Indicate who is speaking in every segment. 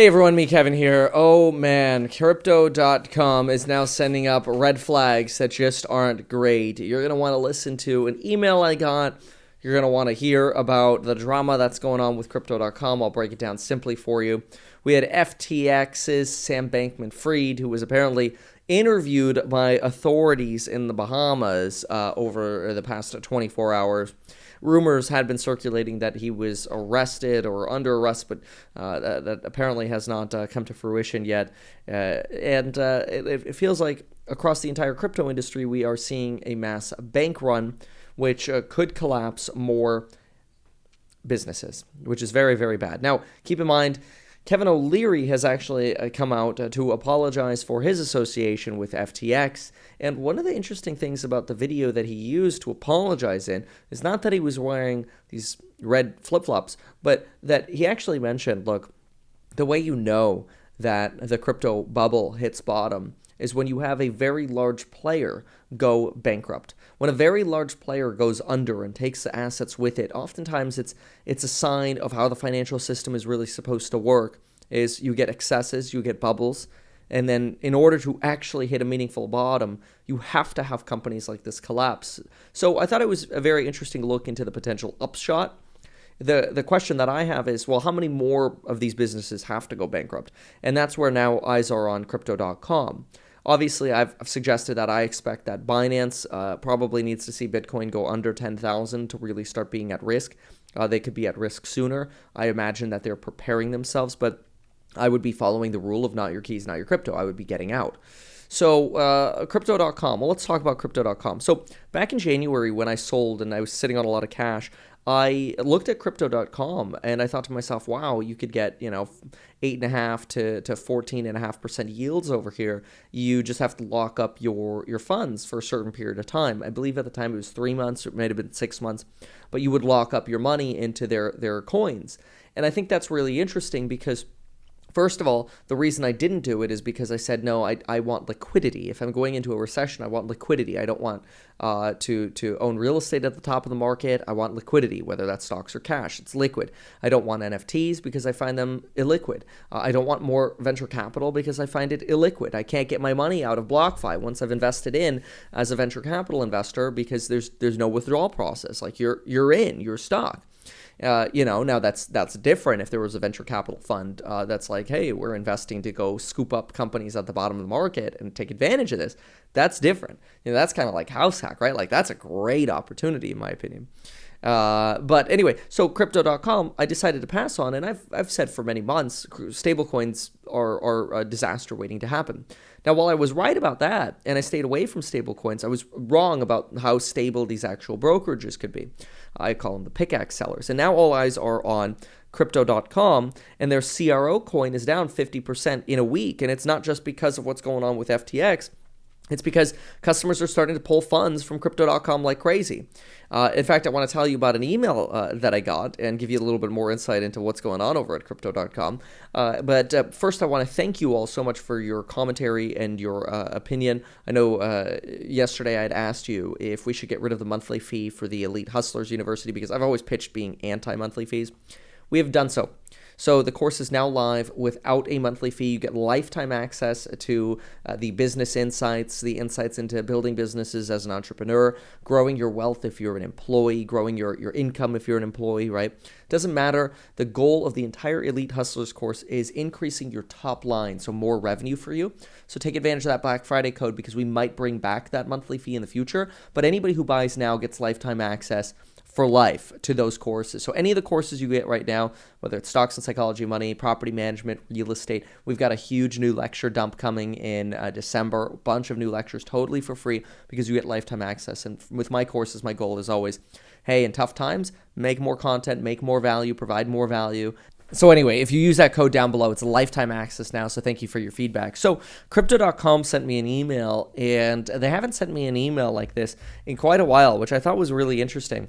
Speaker 1: Hey everyone, me Kevin here. Oh man, Crypto.com is now sending up red flags that just aren't great. You're going to want to listen to an email I got. You're going to want to hear about the drama that's going on with Crypto.com. I'll break it down simply for you. We had FTX's Sam Bankman-Fried, who was apparently interviewed by authorities in the Bahamas over the past 24 hours. Rumors had been circulating that he was arrested or under arrest, but that apparently has not come to fruition yet. It feels like across the entire crypto industry, we are seeing a mass bank run, which could collapse more businesses, which is very, very bad. Now, keep in mind, Kevin O'Leary has actually come out to apologize for his association with FTX. And one of the interesting things about the video that he used to apologize in is not that he was wearing these red flip-flops, but that he actually mentioned, look, the way you know that the crypto bubble hits bottom is when you have a very large player go bankrupt. When a very large player goes under and takes the assets with it, oftentimes it's a sign of how the financial system is really supposed to work, is you get excesses, you get bubbles, and then in order to actually hit a meaningful bottom, you have to have companies like this collapse. So I thought it was a very interesting look into the potential upshot. The question that I have is, well, how many more of these businesses have to go bankrupt? And that's where now eyes are on Crypto.com. Obviously, I've suggested that I expect that Binance probably needs to see Bitcoin go under 10,000 to really start being at risk. They could be at risk sooner. I imagine that they're preparing themselves, but I would be following the rule of not your keys, not your crypto. I would be getting out. So Crypto.com, well, let's talk about Crypto.com. So back in January when I sold and I was sitting on a lot of cash, I looked at Crypto.com and I thought to myself, wow, you could get, 8.5 to 14.5% yields over here. You just have to lock up your funds for a certain period of time. I believe at the time it was 3 months, or it might have been 6 months, but you would lock up your money into their coins. And I think that's really interesting because, first of all, the reason I didn't do it is because I said, no, I want liquidity. If I'm going into a recession, I want liquidity. I don't want to own real estate at the top of the market. I want liquidity, whether that's stocks or cash. It's liquid. I don't want NFTs because I find them illiquid. I don't want more venture capital because I find it illiquid. I can't get my money out of BlockFi once I've invested in as a venture capital investor because there's no withdrawal process. Like you're stuck. Now that's different if there was a venture capital fund that's like, hey, we're investing to go scoop up companies at the bottom of the market and take advantage of this. That's different. That's kind of like house hack, right? Like that's a great opportunity in my opinion. But anyway, so Crypto.com, I decided to pass on, and I've said for many months, stablecoins are a disaster waiting to happen. Now, while I was right about that, and I stayed away from stablecoins, I was wrong about how stable these actual brokerages could be. I call them the pickaxe sellers. And now all eyes are on Crypto.com, and their CRO coin is down 50% in a week. And it's not just because of what's going on with FTX. It's because customers are starting to pull funds from Crypto.com like crazy. In fact, I want to tell you about an email that I got and give you a little bit more insight into what's going on over at Crypto.com. But first, I want to thank you all so much for your commentary and your opinion. I know yesterday I had asked you if we should get rid of the monthly fee for the Elite Hustlers University because I've always pitched being anti-monthly fees. We have done so. So the course is now live without a monthly fee. You get lifetime access to the business insights, the insights into building businesses as an entrepreneur, growing your wealth if you're an employee, growing your income if you're an employee, right? Doesn't matter. The goal of the entire Elite Hustlers course is increasing your top line, so more revenue for you. So take advantage of that Black Friday code because we might bring back that monthly fee in the future. But anybody who buys now gets lifetime access for life to those courses. So any of the courses you get right now, whether it's stocks and psychology, money, property management, real estate, we've got a huge new lecture dump coming in December, a bunch of new lectures totally for free because you get lifetime access. And with my courses, my goal is always, hey, in tough times, make more content, make more value, provide more value. So anyway, if you use that code down below, it's lifetime access now, so thank you for your feedback. So Crypto.com sent me an email, and they haven't sent me an email like this in quite a while, which I thought was really interesting.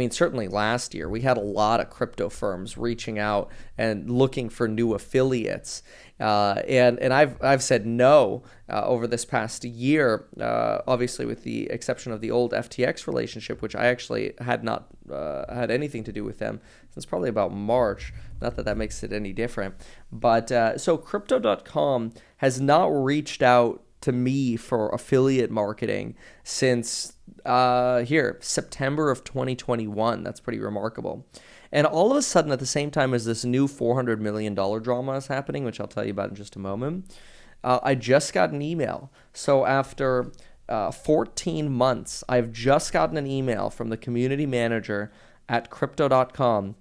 Speaker 1: Certainly last year, we had a lot of crypto firms reaching out and looking for new affiliates. And I've said no over this past year, obviously with the exception of the old FTX relationship, which I actually had not had anything to do with them since probably about March. Not that that makes it any different. But so Crypto.com has not reached out to me for affiliate marketing since September of 2021. That's pretty remarkable. And all of a sudden, at the same time as this new $400 million drama is happening, which I'll tell you about in just a moment, I just got an email. So after 14 months, I've just gotten an email from the community manager at Crypto.com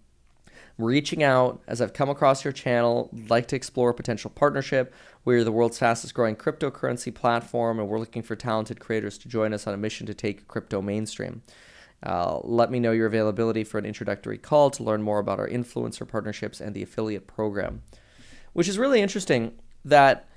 Speaker 1: reaching out as I've come across your channel, like to explore a potential partnership. We're the world's fastest growing cryptocurrency platform, and we're looking for talented creators to join us on a mission to take crypto mainstream. Let me know your availability for an introductory call to learn more about our influencer partnerships and the affiliate program. Which is really interesting that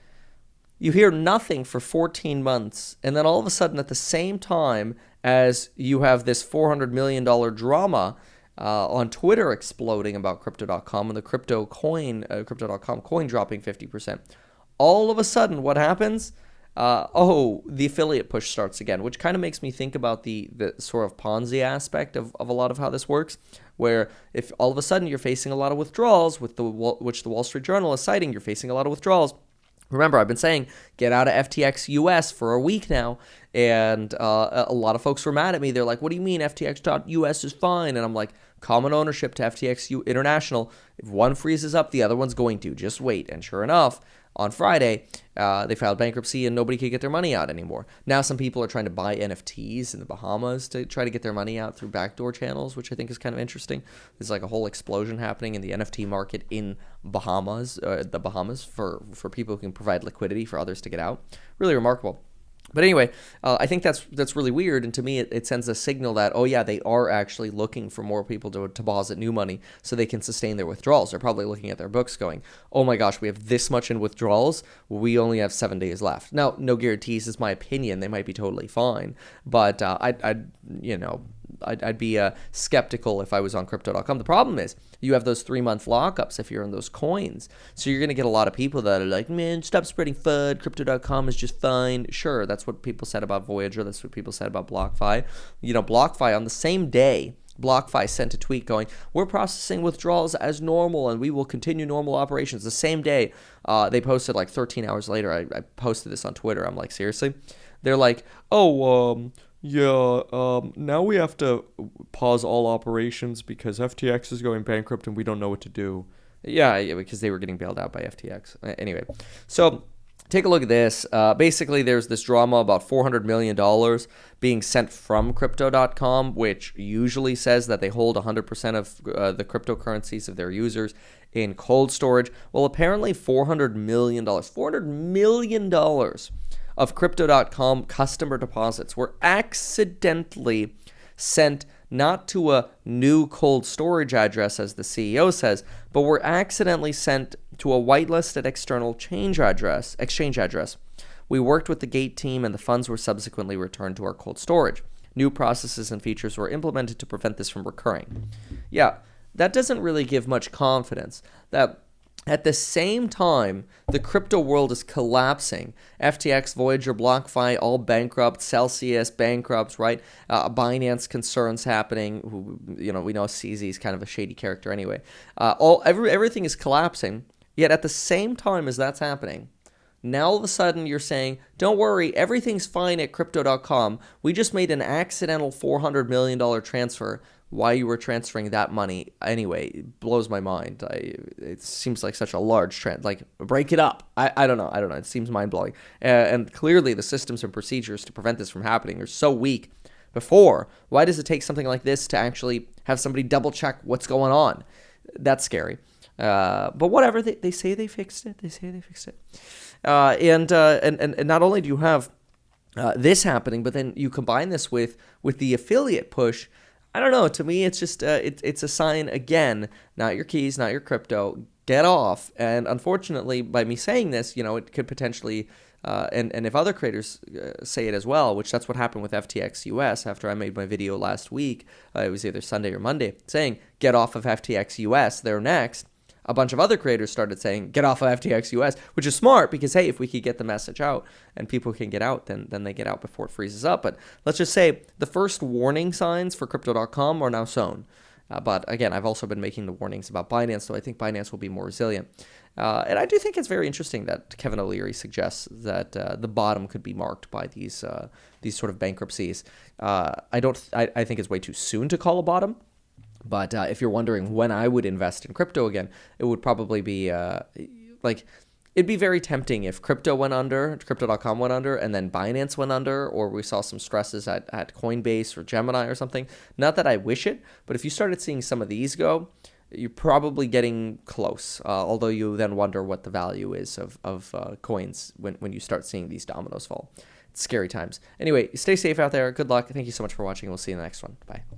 Speaker 1: you hear nothing for 14 months, and then all of a sudden at the same time as you have this $400 million drama on Twitter exploding about Crypto.com and the Crypto.com coin dropping 50%. All of a sudden, what happens? The affiliate push starts again, which kind of makes me think about the sort of Ponzi aspect of a lot of how this works, where if all of a sudden you're facing a lot of withdrawals, which the Wall Street Journal is citing, you're facing a lot of withdrawals. Remember, I've been saying, get out of FTX US for a week now, and a lot of folks were mad at me. They're like, what do you mean FTX.US is fine? And I'm like, common ownership to FTX International. If one freezes up, the other one's going to. Just wait. And sure enough, on Friday, they filed bankruptcy and nobody could get their money out anymore. Now some people are trying to buy NFTs in the Bahamas to try to get their money out through backdoor channels, which I think is kind of interesting. There's like a whole explosion happening in the NFT market in the Bahamas for people who can provide liquidity for others to get out. Really remarkable. But anyway, I think that's really weird, and to me it sends a signal that, oh yeah, they are actually looking for more people to deposit new money so they can sustain their withdrawals. They're probably looking at their books going, oh my gosh, we have this much in withdrawals, we only have 7 days left. Now, no guarantees is my opinion, they might be totally fine, but I'd be skeptical if I was on Crypto.com. The problem is you have those 3-month lockups if you're in those coins. So you're going to get a lot of people that are like, man, stop spreading FUD. Crypto.com is just fine. Sure, that's what people said about Voyager. That's what people said about BlockFi. BlockFi on the same day, BlockFi sent a tweet going, we're processing withdrawals as normal and we will continue normal operations. The same day, they posted like 13 hours later. I posted this on Twitter. I'm like, seriously? They're like, now we have to pause all operations because FTX is going bankrupt and we don't know what to do. Yeah, because they were getting bailed out by FTX. Anyway, so take a look at this. Basically, there's this drama about $400 million being sent from Crypto.com, which usually says that they hold 100% of the cryptocurrencies of their users in cold storage. Well, apparently $400 million of Crypto.com customer deposits were accidentally sent not to a new cold storage address, as the CEO says, but were accidentally sent to a whitelisted external exchange address. We worked with the Gate team, and the funds were subsequently returned to our cold storage. New processes and features were implemented to prevent this from recurring. Yeah, that doesn't really give much confidence that at the same time, the crypto world is collapsing. FTX, Voyager, BlockFi, all bankrupt. Celsius, bankrupt, right? Binance concerns happening. We know CZ is kind of a shady character anyway. Everything is collapsing. Yet at the same time as that's happening, now all of a sudden you're saying, don't worry, everything's fine at Crypto.com. We just made an accidental $400 million transfer. Why you were transferring that money anyway, it blows my mind. It seems like such a large trend. Like, break it up. I don't know. It seems mind-blowing. And clearly the systems and procedures to prevent this from happening are so weak before. Why does it take something like this to actually have somebody double-check what's going on? That's scary. But whatever. They say they fixed it. And not only do you have this happening, but then you combine this with the affiliate push. I don't know. To me, it's just it's a sign again. Not your keys, not your crypto. Get off. And unfortunately, by me saying this, it could potentially, and if other creators say it as well, which that's what happened with FTX US after I made my video last week. It was either Sunday or Monday, saying get off of FTX US. They're next. a bunch of other creators started saying, get off of FTX US, which is smart because, hey, if we could get the message out and people can get out, then they get out before it freezes up. But let's just say the first warning signs for Crypto.com are now sown. But again, I've also been making the warnings about Binance, so I think Binance will be more resilient. And I do think it's very interesting that Kevin O'Leary suggests that the bottom could be marked by these sort of bankruptcies. I think it's way too soon to call a bottom. But if you're wondering when I would invest in crypto again, it would probably be it'd be very tempting if crypto went under, Crypto.com went under, and then Binance went under, or we saw some stresses at Coinbase or Gemini or something. Not that I wish it, but if you started seeing some of these go, you're probably getting close, although you then wonder what the value is of coins when you start seeing these dominoes fall. It's scary times. Anyway, stay safe out there. Good luck. Thank you so much for watching. We'll see you in the next one. Bye.